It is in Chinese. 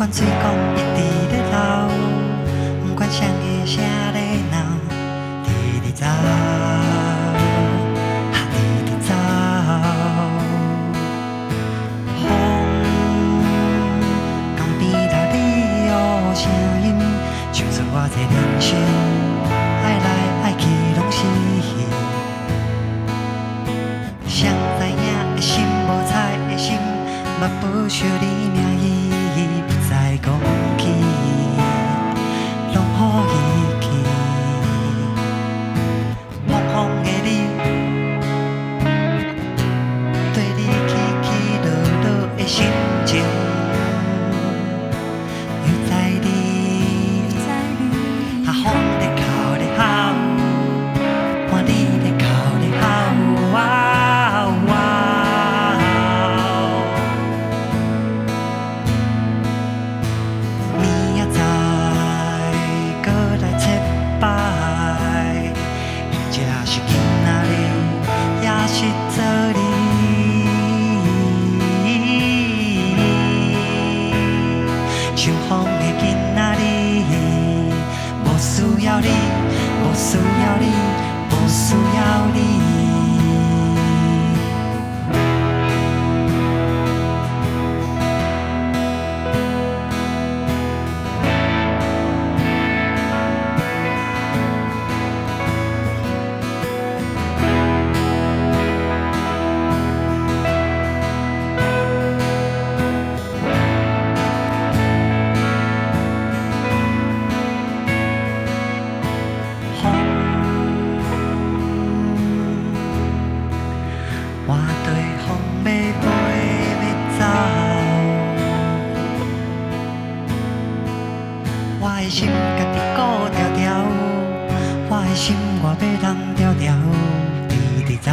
管嘴讲一直咧流，不管谁的声咧闹，直直走，直直走。风江边来你有声音，唱出我这人生，爱来爱去拢是戏。谁知影的心无彩的心，目不想你名义，不再讲起，拢予伊去。茫茫的你，对你起起落落的心情，又在你，啊风在哭咧嚎，看你咧哭咧嚎。是做你，像风的囡仔你，无需要你，无需要你，无需要你。我对风要飞要走，我的心家己顾条条，我的心我要人条条，直直走。